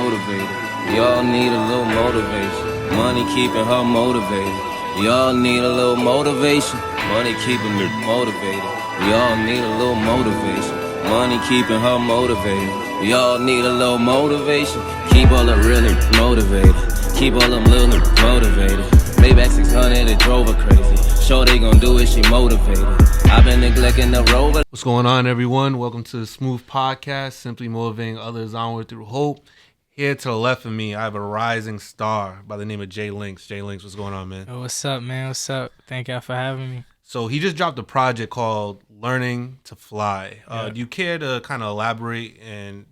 motivated. We all need a little motivation. Money keeping her motivated. We all need a little motivation. Money keeping me motivated. We all need a little motivation. Money keeping her motivated. We all need a little motivation. Keep all the real niggas motivated. Keep all them little niggas motivated. Maybach 600, it drove her crazy. Sure they gon' do it, she motivated. I've been neglecting the rover. What's going on, everyone? Welcome to the Smooth Podcast, simply motivating others onward through hope. Here to the left of me, I have a rising star by the name of Jae Lynx. Jae Lynx, what's going on, man? Yo, what's up, man? What's up? Thank y'all for having me. So he just dropped a project called Learning to Fly. Yeah. Do you care to kind of elaborate and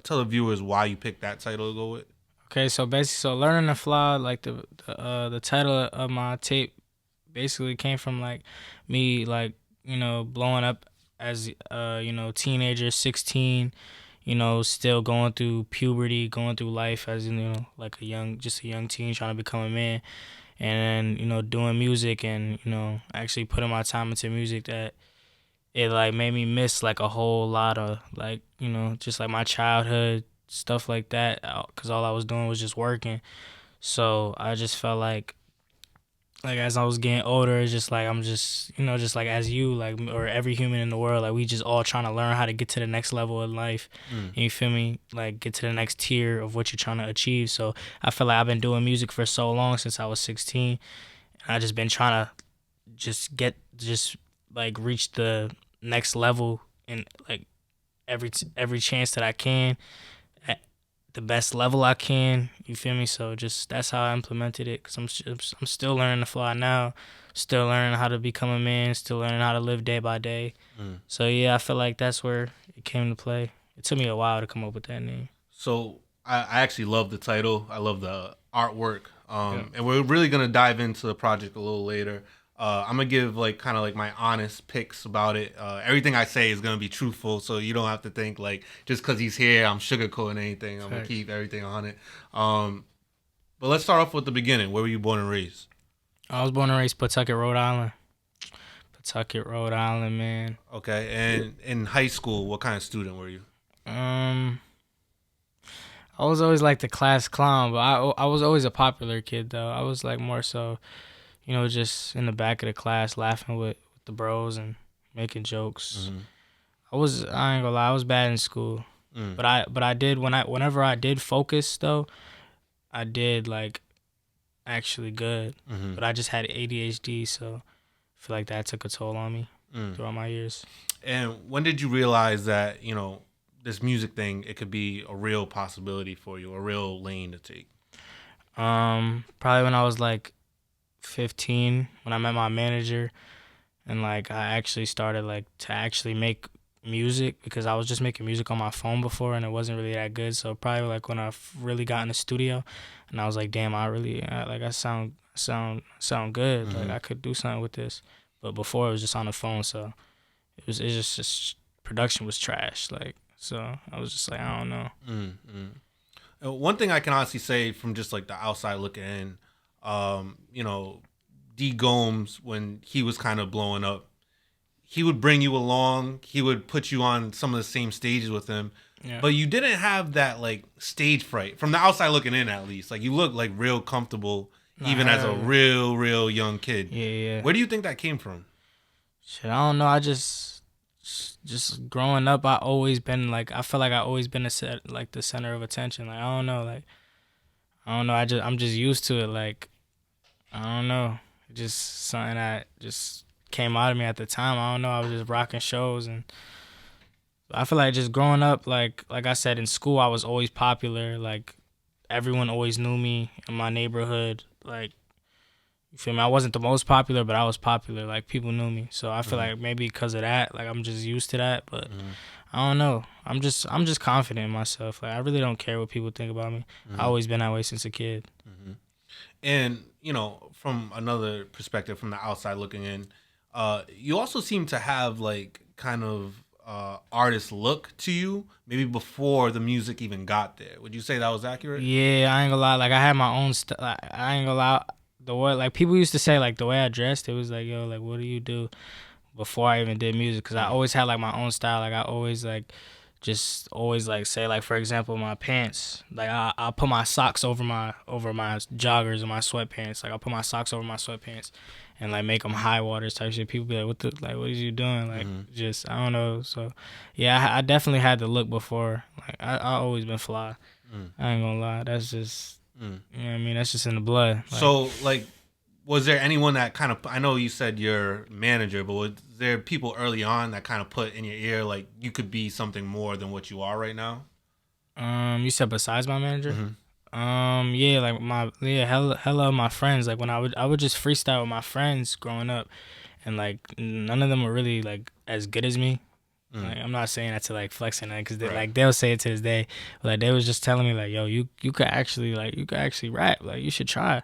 tell the viewers why you picked that title to go with? Okay, so basically, Learning to Fly, like the title of my tape basically came from like me, like, you know, blowing up as teenager, 16, still going through puberty, going through life as, like a young teen trying to become a man. And then, doing music and, actually putting my time into music, that it like made me miss like a whole lot of like, just like my childhood, stuff like that, because all I was doing was just working. So I just felt like as I was getting older, it's just like I'm just, just like as you, like, or every human in the world, like we just all trying to learn how to get to the next level in life. You feel me? Like get to the next tier of what you're trying to achieve. So I feel like I've been doing music for so long, since I was 16. And I just been trying to just reach the next level in like every chance that I can, at the best level I can. You feel me? So just that's how I implemented it, because I'm still learning to fly now, still learning how to become a man, still learning how to live day by day. So yeah, I feel like that's where it came to play. It took me a while to come up with that name. So I actually love the title. I love the artwork. And we're really going to dive into the project a little later. I'm going to give like kind of like my honest picks about it. Everything I say is going to be truthful, so you don't have to think like just because he's here I'm sugarcoating anything. I'm going to keep everything on it. But let's start off with the beginning. Where were you born and raised? I was born and raised Pawtucket, Rhode Island. Pawtucket, Rhode Island, man. Okay, and in high school, what kind of student were you? I was always like the class clown, but I was always a popular kid though. I was like more so, just in the back of the class laughing with the bros and making jokes. I ain't gonna lie, I was bad in school. But I did whenever I did focus though, I did like actually good. But I just had ADHD, so I feel like that took a toll on me throughout my years. And when did you realize that, this music thing, it could be a real possibility for you, a real lane to take? Probably when I was like 15, when I met my manager, and like I actually started like to actually make music, because I was just making music on my phone before and it wasn't really that good. So probably like when I really got in the studio and I was like, damn, I sound good. Like I could do something with this. But before it was just on the phone, so it was just production was trash. Like, so I was just like, I don't know. One thing I can honestly say from just like the outside looking in, D. Gomes, when he was kind of blowing up, he would bring you along. He would put you on some of the same stages with him. Yeah. But you didn't have that like stage fright from the outside looking in, at least. Like you look like real comfortable, even as a real young kid. Yeah. Where do you think that came from? Shit, I don't know. I just growing up, I always been like, I feel like I always been the center of attention. Like I don't know. I'm just used to it. Like I don't know. Just something that just came out of me at the time. I don't know. I was just rocking shows, and I feel like just growing up, like I said, in school, I was always popular. Like everyone always knew me in my neighborhood. Like, you feel me? I wasn't the most popular, but I was popular. Like people knew me. So I feel like maybe because of that, like I'm just used to that. But I don't know. I'm just confident in myself. Like I really don't care what people think about me. I've always been that way since a kid. And from another perspective, from the outside looking in, you also seem to have like kind of artist look to you, maybe before the music even got there. Would you say that was accurate? Yeah, I ain't gonna lie. Like I had my own I ain't gonna lie. The way, like people used to say, like the way I dressed, it was like, yo, like what do you do? Before I even did music, because I always had like my own style. Like I always like just always like say like for example my pants, like I put my socks over my joggers and my sweatpants, like I'll put my socks over my sweatpants and like make them high waters type shit. People be like, what is you doing, like just I don't know. So yeah, I definitely had the look before, like I always been fly. I ain't gonna lie, that's just you know what I mean, that's just in the blood, like. So like, was there anyone that kind of, I know you said your manager, but was there people early on that kind of put in your ear like you could be something more than what you are right now? You said besides my manager? Yeah, like hella of my friends. Like when I would just freestyle with my friends growing up, and like none of them were really like as good as me. Like I'm not saying that to like flex on that, because they, like they'll say it to this day. Like they was just telling me like, yo, you could actually rap. Like you should try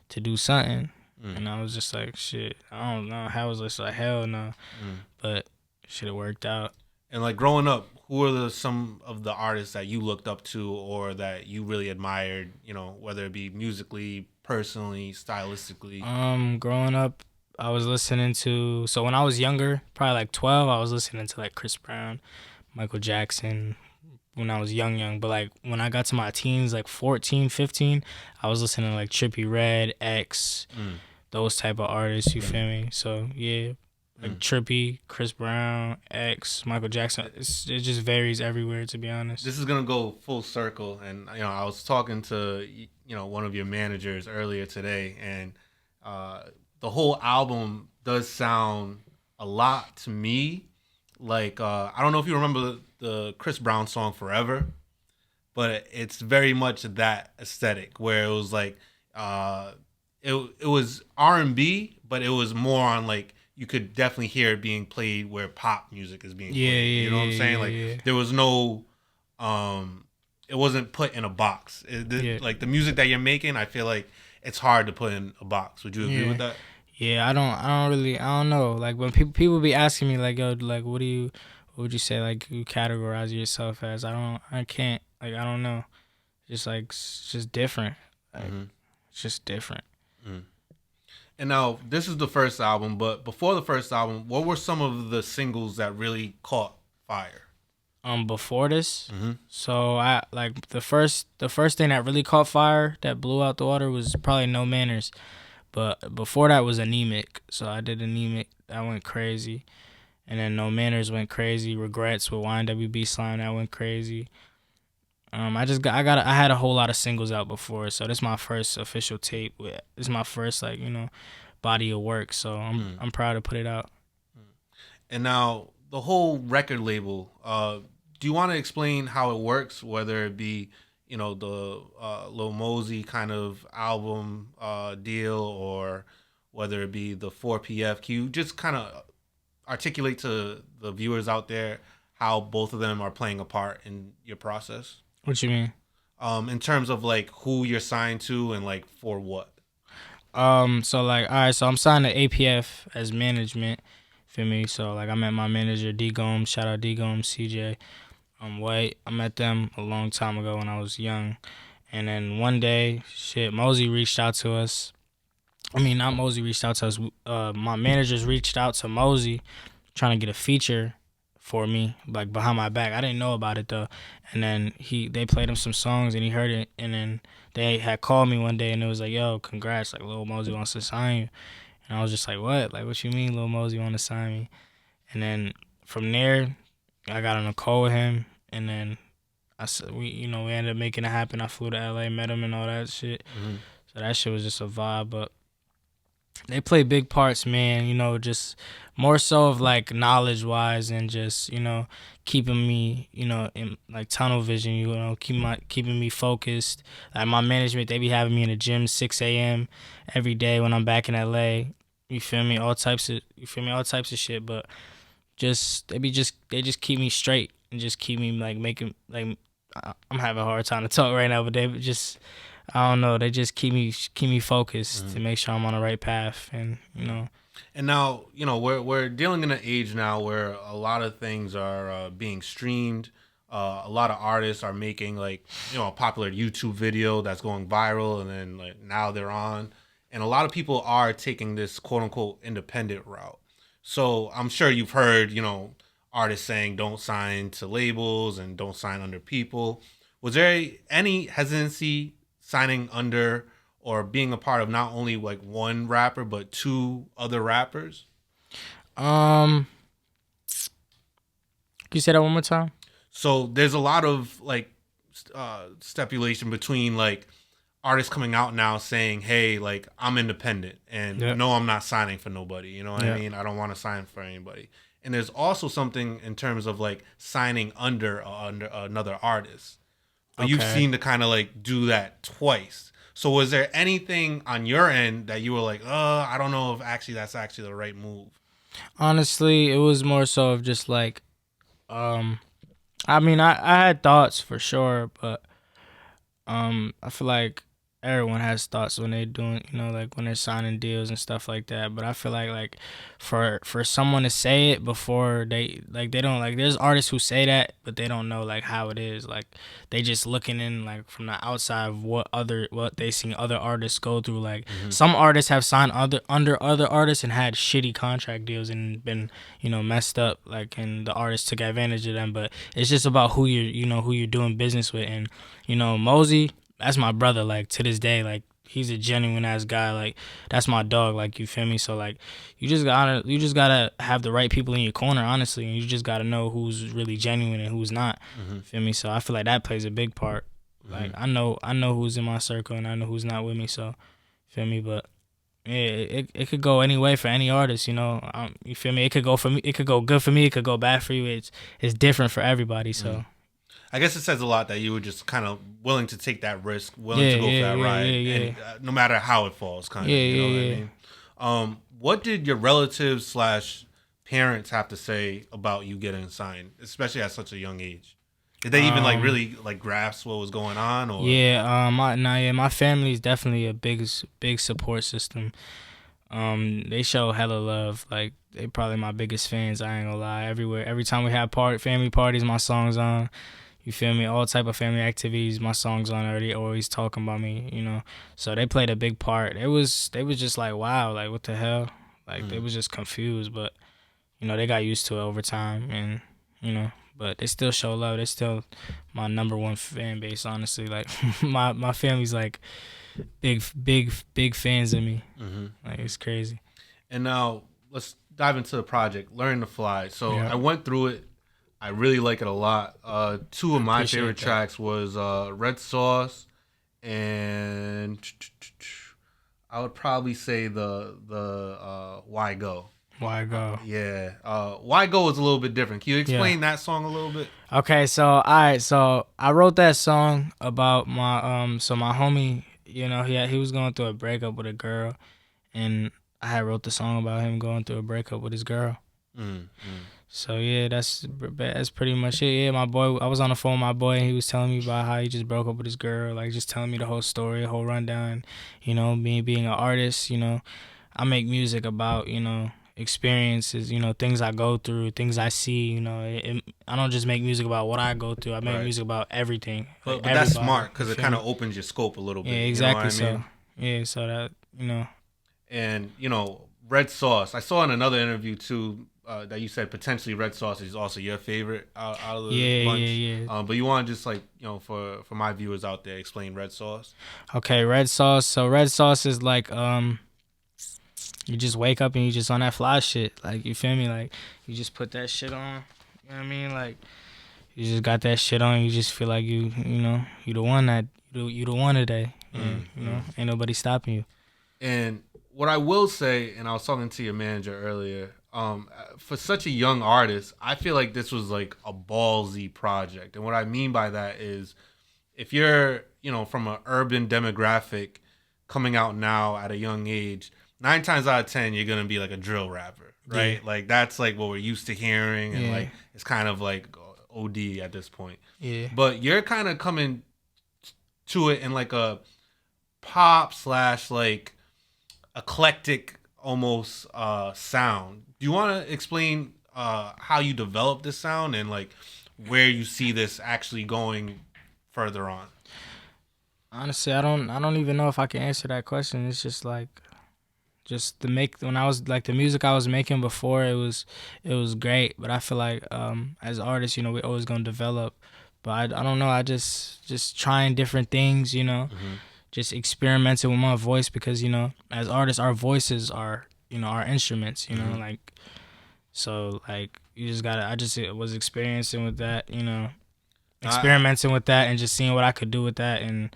to do something. And I was just like, shit, I don't know. I was just like, hell no. But shit, it worked out. And like growing up, who are some of the artists that you looked up to or that you really admired, you know, whether it be musically, personally, stylistically? Growing up, I was listening to, so when I was younger, probably like 12, I was listening to like Chris Brown, Michael Jackson, when I was young. But like when I got to my teens, like 14, 15, I was listening to like Trippie Redd, X, those type of artists, you feel me? So yeah, like Trippie, Chris Brown, X, Michael Jackson. It just varies everywhere, to be honest. This is gonna go full circle, and you know, I was talking to one of your managers earlier today, and the whole album does sound a lot to me like I don't know if you remember the Chris Brown song "Forever," but it's very much that aesthetic where it was like it was R&B, but it was more on like, you could definitely hear it being played where pop music is being played. You know what I'm saying? Like there was no it wasn't put in a box. Like the music that you're making, I feel like it's hard to put in a box. Would you agree with that? Yeah, I don't know. Like when people be asking me like, yo, like what would you say like you categorize yourself as? I can't, like I don't know. Just like it's just different. Like it's just different. And now this is the first album, but before the first album, what were some of the singles that really caught fire? Before this, so I like the first thing that really caught fire, that blew out the water, was probably No Manners. But before that was Anemic. So I did Anemic. That went crazy. And then No Manners went crazy. Regrets with YNWB Slime, that went crazy. I had a whole lot of singles out before, so this is my first official tape. This is my first like, body of work. So I'm proud to put it out. And now the whole record label, do you want to explain how it works, whether it be the Lil Mosey kind of album deal, or whether it be the 4PF? Can you just kind of articulate to the viewers out there how both of them are playing a part in your process? What you mean? In terms of like who you're signed to and like for what? So like, all right, so I'm signed to APF as management, feel me? So like I met my manager D Gomes, shout out D Gomes, CJ. White. I met them a long time ago when I was young. And then one day, Mosey reached out to us. I mean, not Mosey reached out to us. My managers reached out to Mosey trying to get a feature for me, like behind my back. I didn't know about it though. And then they played him some songs and he heard it. And then they had called me one day and it was like, yo, congrats, like Lil Mosey wants to sign you. And I was just like, what? Like, what you mean Lil Mosey want to sign me? And then from there, I got on a call with him. And then we ended up making it happen. I flew to LA, met him and all that shit. So that shit was just a vibe. But they play big parts, man, just more so of like knowledge wise and just, keeping me, in like tunnel vision, keeping me focused. Like my management, they be having me in the gym 6 a.m. every day when I'm back in LA. You feel me? All types of shit. But they just keep me straight. And just keep me like making, like, I'm having a hard time to talk right now, but they just, I don't know, they just keep me focused to make sure I'm on the right path. And and now we're dealing in an age now where a lot of things are being streamed. A lot of artists are making like a popular YouTube video that's going viral, and then like now they're on, and a lot of people are taking this quote unquote independent route. So I'm sure you've heard artists saying don't sign to labels and don't sign under people. Was there any hesitancy signing under or being a part of not only like one rapper but two other rappers? Can you say that one more time? So there's a lot of like stipulation between like artists coming out now saying, "Hey, like I'm independent and no, I'm not signing for nobody." You know what I mean? I don't want to sign for anybody. And there's also something in terms of like signing under another artist. But you seem to kind of like do that twice. So was there anything on your end that you were like, I don't know if actually that's actually the right move? Honestly, it was more so of just like, I mean, I had thoughts for sure, but I feel like everyone has thoughts when they're doing, like when they're signing deals and stuff like that. But I feel like for someone to say it before they don't like, there's artists who say that, but they don't know like how it is. Like they just looking in like from the outside of what they seen other artists go through. Like some artists have signed under other artists and had shitty contract deals and been messed up. Like, and the artists took advantage of them. But it's just about who you're doing business with. And Mosey, that's my brother, like, to this day. Like, he's a genuine ass guy. Like, that's my dog. Like, you feel me? So like, you just gotta have the right people in your corner, honestly, and you just gotta know who's really genuine and who's not. Feel me? So I feel like that plays a big part. Like, I know who's in my circle and I know who's not with me. So feel me? But yeah, it could go any way for any artist. You feel me? It could go for me. It could go good for me. It could go bad for you. It's different for everybody. So. I guess it says a lot that you were just kind of willing to take that risk, willing to go for that ride, and no matter how it falls, kind of. You know what I mean? What did your relatives / parents have to say about you getting signed, especially at such a young age? Did they even like really like grasp what was going on? Or my family is definitely a big support system. They show hella love. Like, they probably my biggest fans. I ain't gonna lie. Every time we have family parties, my song's on. You feel me? All type of family activities, my song's on. Already always talking about me, So they played a big part. They was just like, wow, like what the hell? Like they was just confused, but they got used to it over time, and but they still show love. They still my number one fan base, honestly. Like my family's like big fans of me. Like, it's crazy. And now let's dive into the project, Learn to Fly. So I went through it. I really like it a lot. Two of my favorite tracks was Red Sauce, and I would probably say the Why Go. Why Go? Yeah. Why Go is a little bit different. Can you explain that song a little bit? Okay, so I wrote that song about my so my homie, he was going through a breakup with a girl, and I had wrote the song about him going through a breakup with his girl. So yeah, that's pretty much it. Yeah, my boy, I was on the phone with my boy, and he was telling me about how he just broke up with his girl, like just telling me the whole story, the whole rundown. Me being an artist, I make music about experiences, things I go through, things I see. I don't just make music about what I go through. I make music about everything. But that's smart because it kind of opens your scope a little bit. Yeah, exactly. You know what I mean? So that And Red Sauce. I saw in another interview too. That you said potentially Red Sauce is also your favorite out of the bunch. Yeah. But you want to just like, for my viewers out there, explain Red Sauce? Okay, Red Sauce. So Red Sauce is like, you just wake up and you just on that fly shit. Like, you feel me? Like, you just put that shit on. You know what I mean? Like, you just got that shit on. You just feel like you the one you the one today. And, ain't nobody stopping you. And what I will say, and I was talking to your manager earlier, for such a young artist, I feel like this was like a ballsy project. And what I mean by that is, if you're, from an urban demographic coming out now at a young age, 9 times out of 10, you're going to be like a drill rapper, right? Yeah. Like, that's like what we're used to hearing. And like, it's kind of like OD at this point. Yeah. But you're kind of coming to it in like a pop / like eclectic almost sound. Do you want to explain how you developed this sound and like where you see this actually going further on? Honestly, I don't even know if I can answer that question. It's just like Just the when I was like the music I was making before, it was great. But I feel like as artists, you know, we're always gonna develop. But I don't know. I just trying different things, you know, just experimenting with my voice because you know, as artists, our voices are you know our instruments, you know, like so like you just gotta. I just was experiencing with that, you know, experimenting with that and just seeing what I could do with that and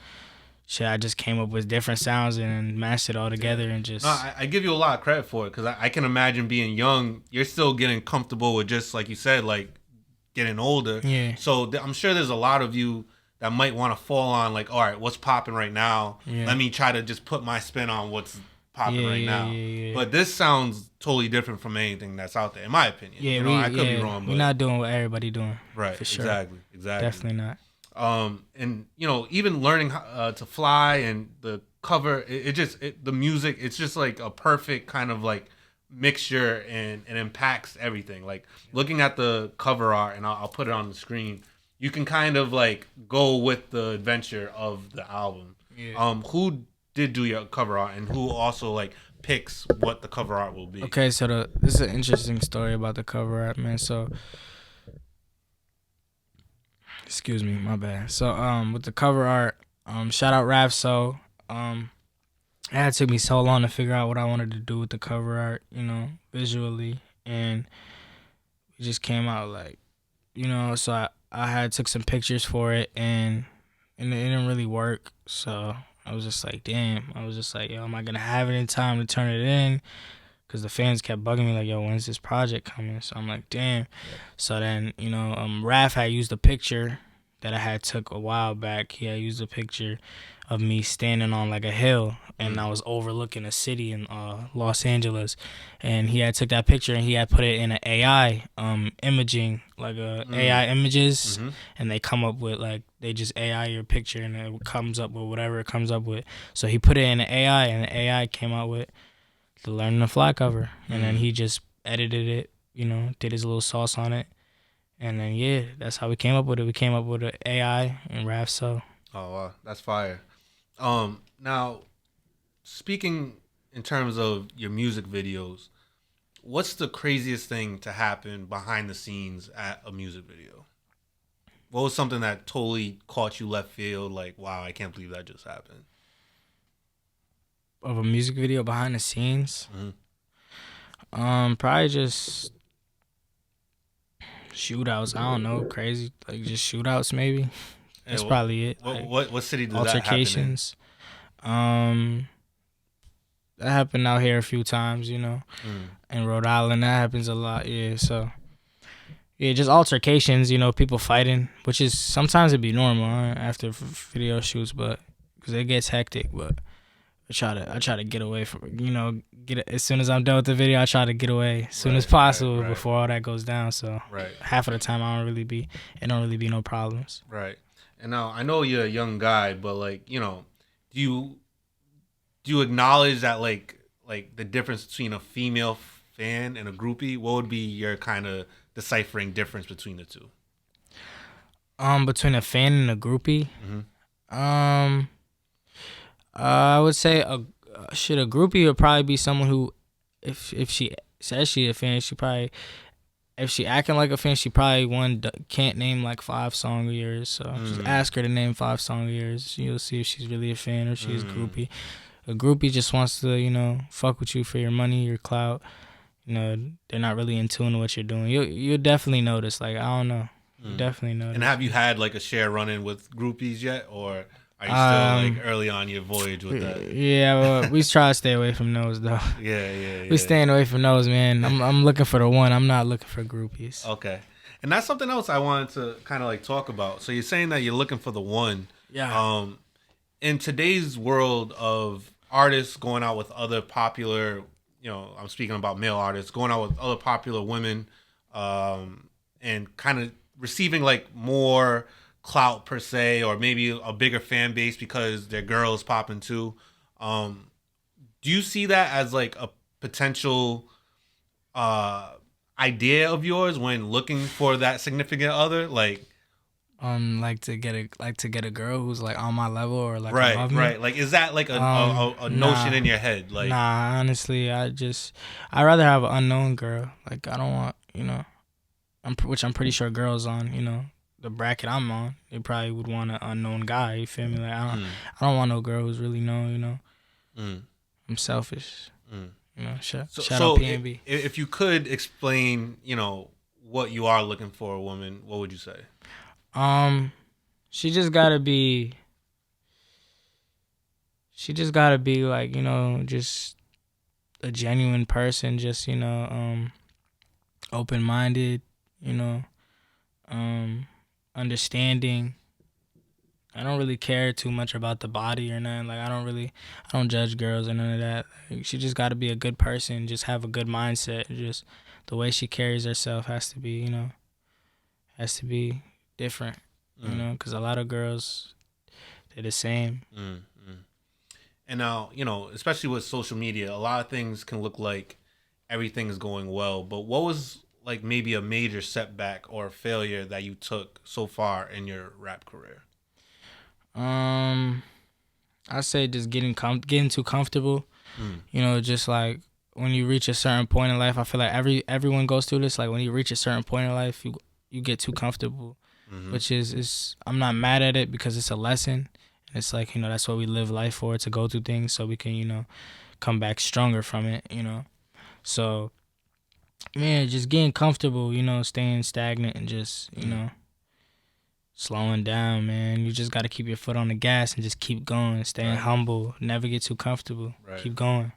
shit, I just came up with different sounds and mashed it all together and just. No, I give you a lot of credit for it because I can imagine being young, you're still getting comfortable with just like you said, like getting older. Yeah. So I'm sure there's a lot of you that might want to fall on like, all right, what's popping right now? Yeah. Let me try to just put my spin on what's popping right now. Yeah. But this sounds totally different from anything that's out there, in my opinion. Yeah, you know, I could be wrong, but we're not doing what everybody doing. right, For sure. exactly. Definitely not. And you know, even learning to fly and the cover, the music, it's just like a perfect kind of like mixture and it impacts everything. Like looking at the cover art, and I'll put it on the screen. You can kind of like go with the adventure of the album. Yeah. Who did do your cover art, and who also like picks what the cover art will be? Okay, so this is an interesting story about the cover art, man. So. Excuse me, my bad. So with the cover art, shout out Rapso. It took me so long to figure out what I wanted to do with the cover art, you know, visually, and it just came out like, you know. So I had took some pictures for it, and it didn't really work. So I was just like, damn. I was just like, yo, am I gonna have it in time to turn it in? Because the fans kept bugging me like, yo, when's this project coming? So I'm like, damn. Yeah. So then, you know, Raph had used a picture that I had took a while back. He had used a picture of me standing on like a hill, and I was overlooking a city in Los Angeles. And he had took that picture and he had put it in an AI imaging, like AI images, and they come up with like, they just AI your picture and it comes up with whatever it comes up with. So he put it in an AI, and the AI came out with the Learning to Fly cover, and then he just edited it, you know, did his little sauce on it, and then yeah, that's how we came up with it. We came up with an AI and Rapso. Oh wow, that's fire. Now, speaking in terms of your music videos, what's the craziest thing to happen behind the scenes at a music video? What was something that totally caught you left field? Like, wow, I can't believe that just happened. Of a music video behind the scenes, probably just shootouts. I don't know, crazy like just shootouts maybe. That's probably it. What city did altercations? That happen in? That happened out here a few times, you know. In Rhode Island, that happens a lot. Yeah, so yeah, just altercations. You know, people fighting, which is sometimes it'd be normal after video shoots, but because it gets hectic, but. I try to get away from, you know, as soon as I'm done with the video, I try to get away as soon as possible before all that goes down. So half of the time it don't really be no problems. Right. And now I know you're a young guy, but like, you know, do you acknowledge that like the difference between a female fan and a groupie? What would be your kind of deciphering difference between the two? Between a fan and a groupie, I would say a groupie would probably be someone who, if she says she a fan, she probably, if she acting like a fan, she probably can't name like 5 songs of yours. So just ask her to name 5 songs of yours. You'll see if she's really a fan or she's a groupie. A groupie just wants to, you know, fuck with you for your money, your clout. You know, they're not really in tune to what you're doing. You'll definitely notice. Like, I don't know. You definitely notice. And have you had like a share run-in with groupies yet, or are you still like early on your voyage with that? Yeah, well, we try to stay away from those though. Yeah. We staying away from those, man. I'm looking for the one. I'm not looking for groupies. Okay, and that's something else I wanted to kind of like talk about. So you're saying that you're looking for the one. Yeah. In today's world of artists going out with other popular, you know, I'm speaking about male artists going out with other popular women, and kind of receiving like more clout per se, or maybe a bigger fan base because their girls popping too. Do you see that as like a potential idea of yours when looking for that significant other? Like, Like to get a girl who's like on my level or like Right, above me. right. Like, is that like a notion in your head? Like, Nah, honestly, I'd rather have an unknown girl. Like, I don't want, which I'm pretty sure girls on, the bracket I'm on, they probably would want an unknown guy. You feel me? Like, I don't want no girl who's really known. I'm selfish. Shout out PNB. If you could explain, what you are looking for a woman, what would you say? She just gotta be like, just a genuine person, just, open-minded, understanding. I don't really care too much about the body or nothing. Like, I don't judge girls or none of that. Like, she just gotta be a good person, just have a good mindset. Just the way she carries herself has to be, different. Because a lot of girls, they're the same. And now, especially with social media, a lot of things can look like everything's going well. But what was like maybe a major setback or failure that you took so far in your rap career? I say just getting too comfortable. Just like when you reach a certain point in life, I feel like everyone goes through this. Like when you reach a certain point in life, you get too comfortable. Which is I'm not mad at it because it's a lesson. It's like, that's what we live life for, to go through things so we can, come back stronger from it, So, man, just getting comfortable, staying stagnant and just, slowing down, man. You just got to keep your foot on the gas and just keep going, staying humble, never get too comfortable, keep going.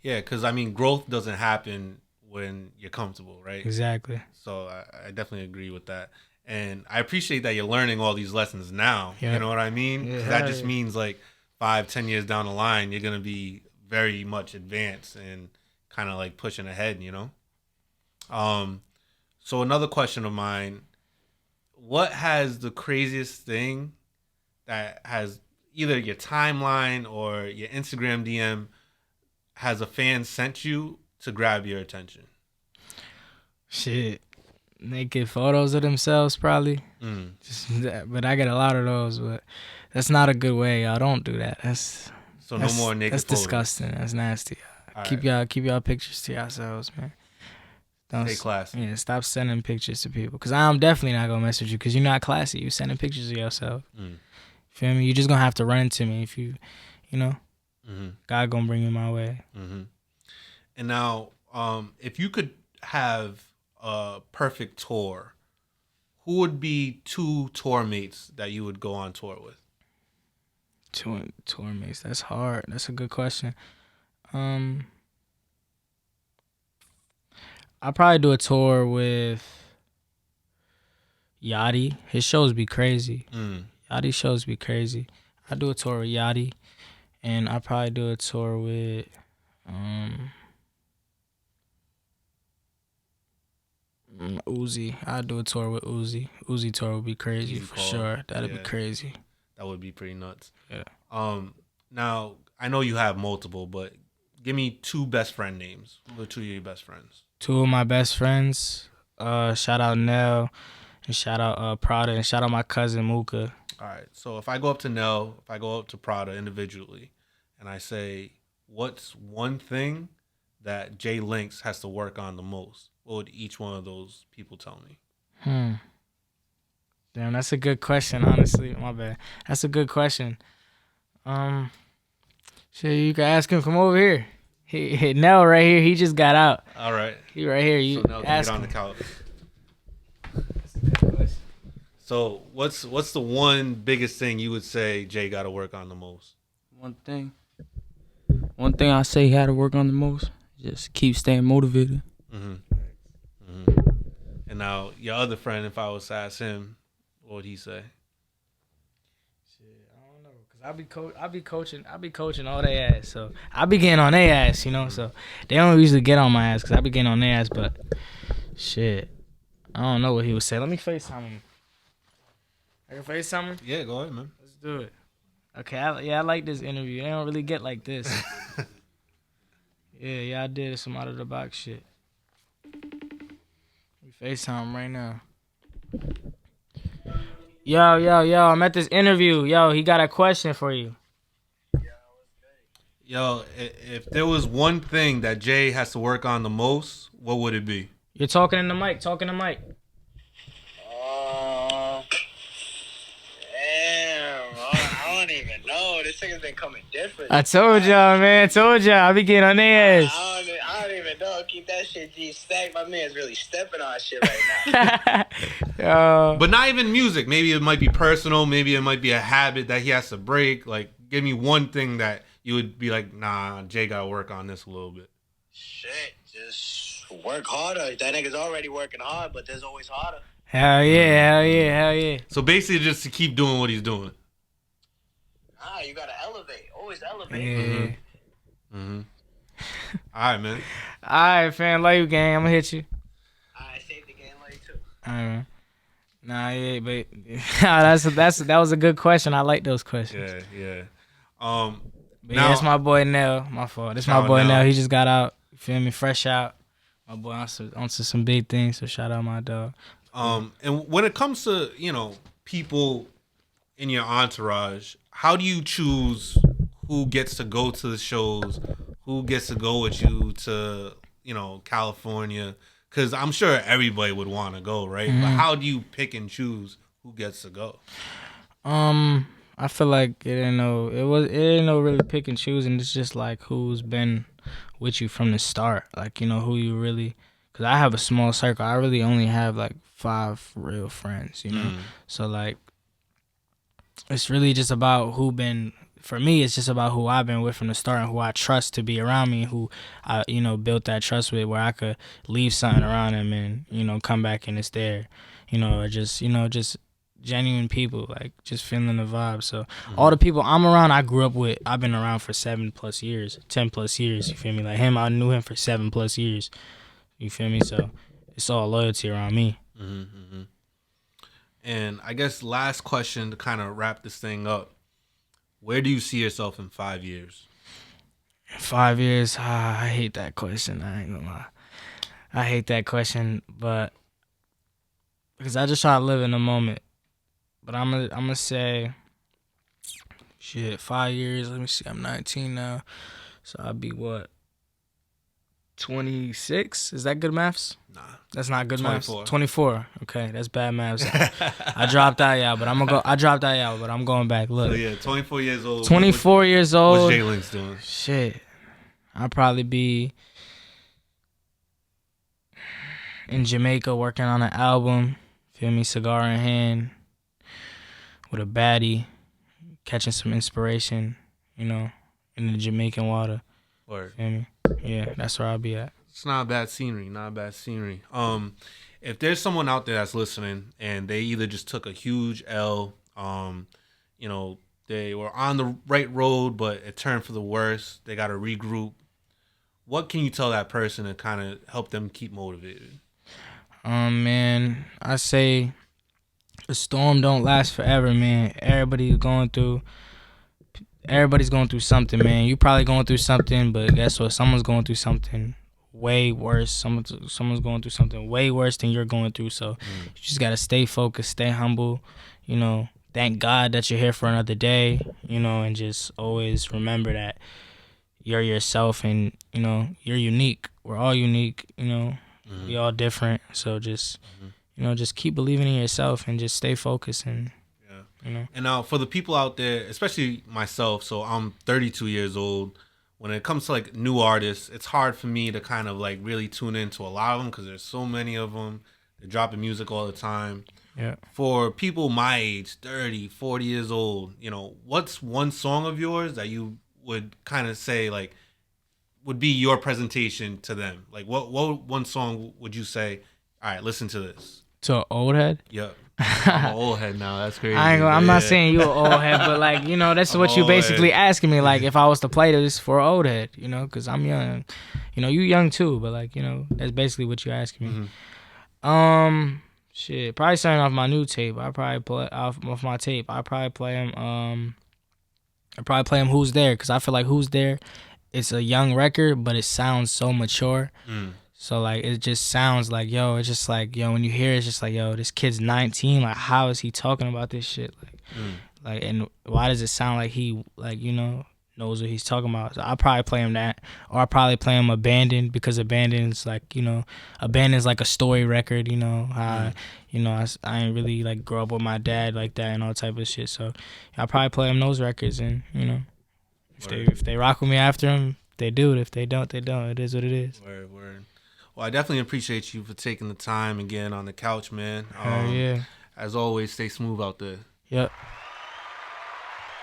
Yeah, because, growth doesn't happen when you're comfortable, right? Exactly. So I definitely agree with that. And I appreciate that you're learning all these lessons now. Yep. You know what I mean? Yeah, that just means like 5-10 years down the line, you're going to be very much advanced and kind of like pushing ahead, So another question of mine, what has the craziest thing that has either your timeline or your Instagram DM has a fan sent you to grab your attention? Shit. Naked photos of themselves, probably. But I get a lot of those. But that's not a good way, y'all. Don't do that. No more naked photos. That's disgusting. That's nasty. Keep y'all pictures to yourselves, man. Stay classy. Yeah, stop sending pictures to people. Because I'm definitely not gonna mess with you. Because you're not classy. You sending pictures of yourself. Feel me? You're just gonna have to run into me if you, God gonna bring you my way. And now, if you could have a perfect tour, who would be 2 tour mates that you would go on tour with? Tour mates, that's hard. That's a good question. I'll probably do a tour with Yachty. His shows be crazy. Yachty's shows be crazy. I'll do a tour with Yachty, and I'll probably do a tour with Uzi. I'd do a tour with Uzi. Uzi tour would be crazy for sure. That'd be crazy. That would be pretty nuts. Yeah. Now I know you have multiple, but give me 2 best friend names. Who are 2 of your best friends? 2 of my best friends. Shout out Nell, and shout out Prada, and shout out my cousin Mooka. All right. So if I go up to Nell, if I go up to Prada individually, and I say, what's one thing that Jae Lynx has to work on the most, what would each one of those people tell me? Damn, that's a good question, honestly. My bad. That's a good question. Shit, you can ask him from over here. He Nell right here. He just got out. All right. He right here. You so Nell ask can get on him. the couch. That's a good question. So what's the one biggest thing you would say Jay got to work on the most? One thing I say he had to work on the most, just keep staying motivated. And now your other friend, if I was to ask him, what would he say? Shit, I don't know, cause I be coaching all they ass, so I be getting on their ass, So they don't usually get on my ass, cause I be getting on their ass. But shit, I don't know what he would say. Let me FaceTime him. I can FaceTime him? Yeah, go ahead, man. Let's do it. Okay, I like this interview. They don't really get like this. Yeah, I did some out of the box shit. We FaceTime right now. Yo, I'm at this interview. Yo, he got a question for you. Yo, if there was one thing that Jay has to work on the most, what would it be? You're talking in the mic. Damn, I don't even know. This nigga's been coming different. I told y'all, man. I be getting on their ass. I don't even know. Keep that shit G stacked. My man's really stepping on shit right now. Yo. But not even music. Maybe it might be personal. Maybe it might be a habit that he has to break. Like, give me one thing that you would be like, nah, Jay gotta work on this a little bit. Shit, just work harder. That nigga's already working hard, but there's always harder. Hell yeah. So basically, just to keep doing what he's doing. Nah, you gotta elevate. Always elevate. Yeah. Mm-hmm. All right, man. All right, fam. Love you, gang. I'm gonna hit you. I saved the game like too. All right, man. Nah, yeah, but that was a good question. I like those questions. Yeah. But yeah, that's my boy Nell. My fault. That's my boy Nell. He just got out. You feel me? Fresh out. My boy onto some big things. So shout out my dog. And when it comes to, people in your entourage, how do you choose who gets to go to the shows, who gets to go with you to, California? Because I'm sure everybody would want to go, right? Mm-hmm. But how do you pick and choose who gets to go? I feel like it ain't no really pick and choose, and it's just like who's been with you from the start, like who you really. Cause I have a small circle. I really only have like 5 real friends, So like, it's really just about who been. For me, it's just about who I've been with from the start and who I trust to be around me, who I built that trust with, where I could leave something around them and come back and it's there, or just just genuine people, like just feeling the vibe. So all the people I'm around, I grew up with. I've been around for 7+ years, 10+ years. You feel me? Like him, I knew him for 7+ years. You feel me? So it's all loyalty around me. Mm-hmm. And I guess last question to kind of wrap this thing up. Where do you see yourself in 5 years? 5 years? I hate that question. I ain't gonna lie. I hate that question, but because I just try to live in the moment. But I'm gonna say, 5 years. Let me see. I'm 19 now, so I'll be what? 26? Is that good maths? Nah. That's not good 24. maths. 24. Okay, that's bad maths. I dropped out, y'all, but I'm going back. Look. So yeah, 24 years old. 24 years old. What's Jae Lynx doing? Shit. I'll probably be in Jamaica working on an album. Feel me? Cigar in hand. With a baddie. Catching some inspiration, in the Jamaican water. Word. Feel me? Yeah, that's where I'll be at. It's not bad scenery. If there's someone out there that's listening and they either just took a huge L, they were on the right road, but it turned for the worse, they got to regroup. What can you tell that person to kind of help them keep motivated? Man, I say a storm don't last forever, man. Everybody's going through something, man. You probably going through something, but guess what? Someone's going through something way worse. Someone's going through something way worse than you're going through. So you just gotta stay focused, stay humble. Thank God that you're here for another day. And just always remember that you're yourself, and you're unique. We're all unique. We all different. So just just keep believing in yourself and just stay focused and. And now for the people out there, especially myself, so I'm 32 years old. When it comes to like new artists, it's hard for me to kind of like really tune into a lot of them because there's so many of them. They're dropping music all the time. Yeah. For people my age, 30, 40 years old, what's one song of yours that you would kind of say like would be your presentation to them? Like what one song would you say, all right, listen to this? To an old head? Yep. I'm an old head now. That's crazy. I'm not saying you an old head, but like that's what you basically asking me. Like if I was to play this for an old head, because I'm young. You young too, but like that's basically what you're asking me. Shit, probably starting off my new tape. I probably play off my tape. I probably play him. Who's There, because I feel like Who's There, it's a young record, but it sounds so mature. So like it just sounds like yo, it's just like yo, when you hear it, it's just like yo, this kid's 19. Like how is he talking about this shit? Like and why does it sound like he like knows what he's talking about? So I'll probably play him that, or I'll probably play him Abandoned, because Abandoned's like Abandoned's like a story record. How I ain't really like grow up with my dad like that and all type of shit. So I'll probably play him those records, and if they rock with me after them, they do it. If they don't, they don't. It is what it is. Word. Well, I definitely appreciate you for taking the time again on the couch, man. Yeah. As always, stay smooth out there. Yep.